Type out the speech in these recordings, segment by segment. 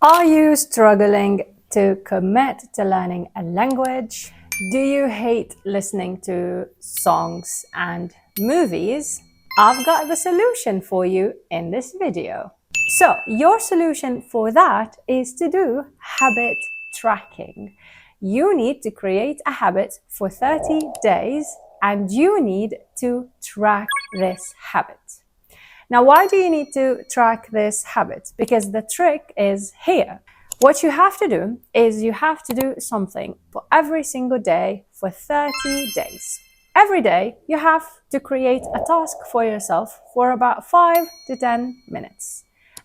Are you struggling to commit to learning a language? Do you hate listening to songs and movies? I've got the solution for you in this video. So, your solution for that is to do habit tracking. You need to create a habit for 30 days and you need to track this habit. Now, why do you need to track this habit? Because the trick is here. What you have to do is you have to do something for every single day for 30 days. Every day, you have to create a task for yourself for about 5 to 10 minutes.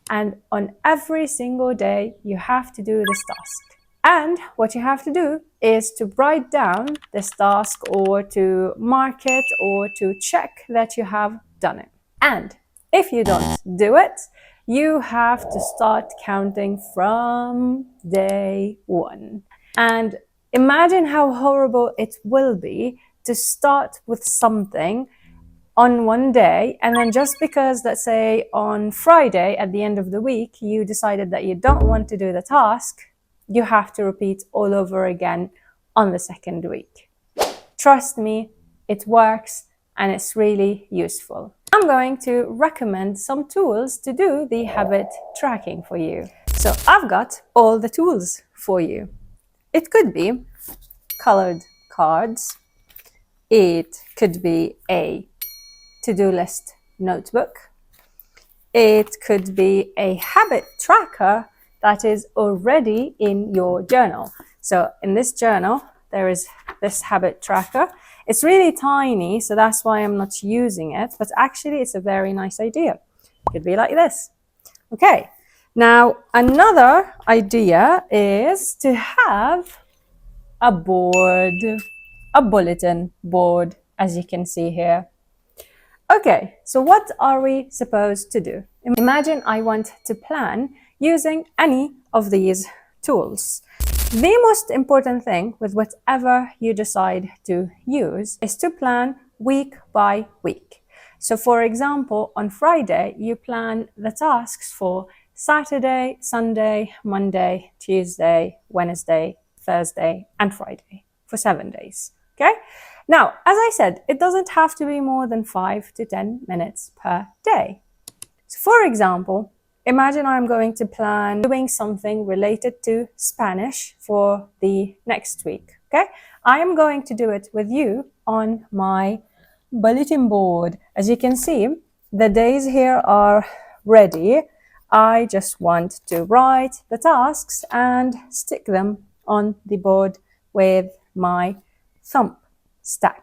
And on every single day, you have to do this task. And what you have to do is to write down this task or to mark it or to check that you have done it. And if you don't do it, you have to start counting from day one. And imagine how horrible it will be to start with something on one day and then just because, let's say, on Friday at the end of the week, you decided that you don't want to do the task, you have to repeat all over again on the second week. Trust me, it works and it's really useful. I'm going to recommend some tools to do the habit tracking for you. So I've got all the tools for you. It could be colored cards. It could be a to-do list notebook. It could be a habit tracker that is already in your journal. So in this journal, there is this habit tracker. It's really tiny, so that's why I'm not using it, but actually it's a very nice idea. It could be like this. Okay, now another idea is to have a board, a bulletin board, as you can see here. Okay, so what are we supposed to do? Imagine I want to plan using any of these tools. The most important thing with whatever you decide to use is to plan week by week. So for example, on Friday, you plan the tasks for Saturday, Sunday, Monday, Tuesday, Wednesday, Thursday, and Friday for 7 days. Okay? Now, as I said, it doesn't have to be more than 5 to 10 minutes per day. So for example, imagine I'm going to plan doing something related to Spanish for the next week, okay? I am going to do it with you on my bulletin board. As you can see, the days here are ready. I just want to write the tasks and stick them on the board with my thumb stack.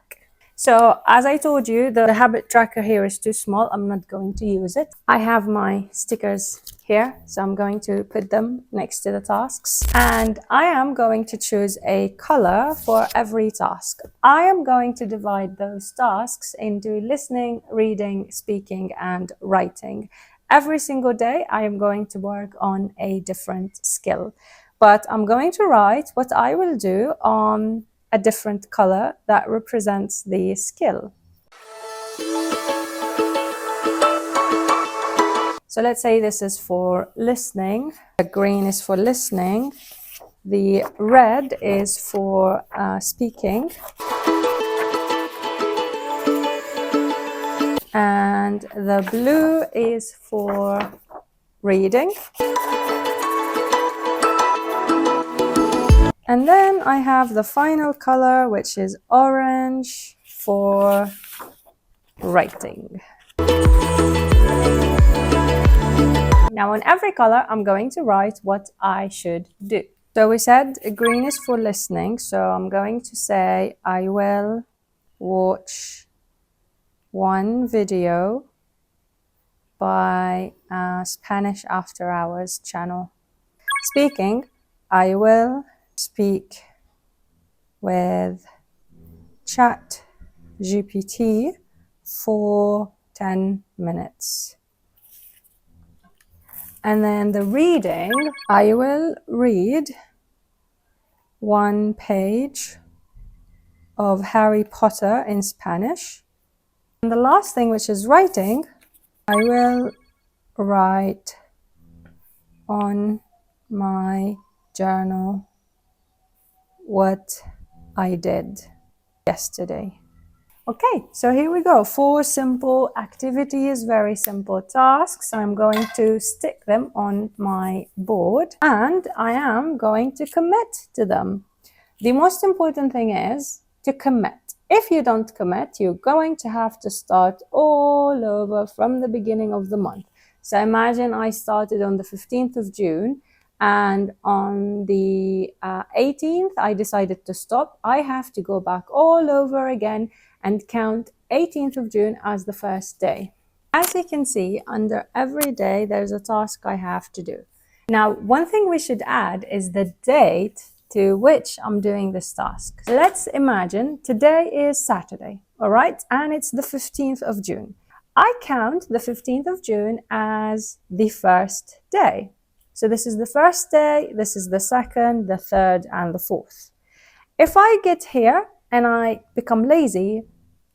So as I told you, the habit tracker here is too small. I'm not going to use it. I have my stickers here, so I'm going to put them next to the tasks. And I am going to choose a color for every task. I am going to divide those tasks into listening, reading, speaking, and writing. Every single day, I am going to work on a different skill. But I'm going to write what I will do on a different color that represents the skill. So let's say this is for listening. The green is for listening. The red is for speaking. And the blue is for reading. And then I have the final color, which is orange for writing. Now on every color, I'm going to write what I should do. So we said green is for listening. So I'm going to say, I will watch one video by Spanish After Hours channel. Speaking, I will speak with ChatGPT for 10 minutes. And then the reading, I will read one page of Harry Potter in Spanish. And the last thing, which is writing, I will write on my journal what I did yesterday. Okay, so here we go. 4 simple activities, very simple tasks. I'm going to stick them on my board and I am going to commit to them. The most important thing is to commit. If you don't commit, you're going to have to start all over from the beginning of the month. So imagine I started on the 15th of June and on the 18th, I decided to stop. I have to go back all over again and count 18th of June as the first day. As you can see, under every day, there's a task I have to do. Now, one thing we should add is the date to which I'm doing this task. Let's imagine today is Saturday, all right? And it's the 15th of June. I count the 15th of June as the first day. So this is the first day, this is the second, the third, and the fourth. If I get here and I become lazy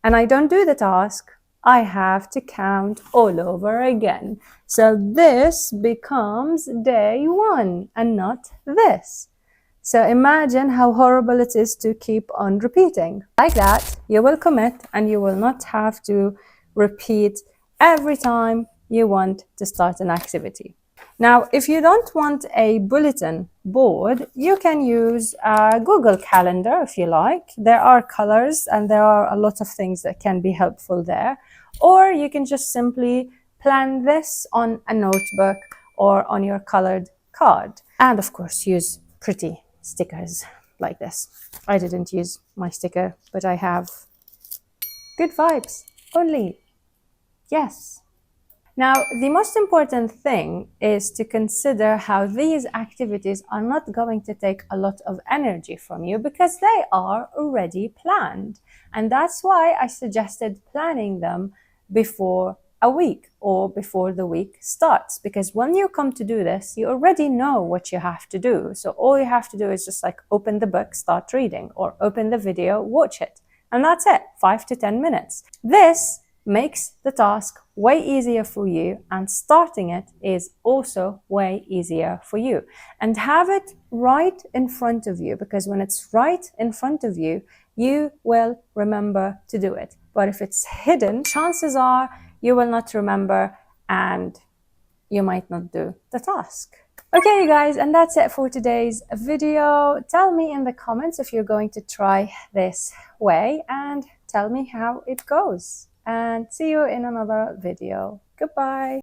and I don't do the task, I have to count all over again. So this becomes day 1 and not this. So imagine how horrible it is to keep on repeating. Like that, you will commit and you will not have to repeat every time you want to start an activity. Now, if you don't want a bulletin board, you can use a Google Calendar if you like. There are colors and there are a lot of things that can be helpful there. Or you can just simply plan this on a notebook or on your colored card. And of course, use pretty stickers like this. I didn't use my sticker, but I have good vibes only. Yes. Now, the most important thing is to consider how these activities are not going to take a lot of energy from you because they are already planned. And that's why I suggested planning them before a week or before the week starts. Because when you come to do this, you already know what you have to do. So all you have to do is just like open the book, start reading, or open the video, watch it. And that's it, 5 to 10 minutes. This makes the task way easier for you, and starting it is also way easier for you. And have it right in front of you, because when it's right in front of you, you will remember to do it. But if it's hidden, chances are you will not remember and you might not do the task. Okay, you guys, and that's it for today's video. Tell me in the comments if you're going to try this way and tell me how it goes. And see you in another video. Goodbye.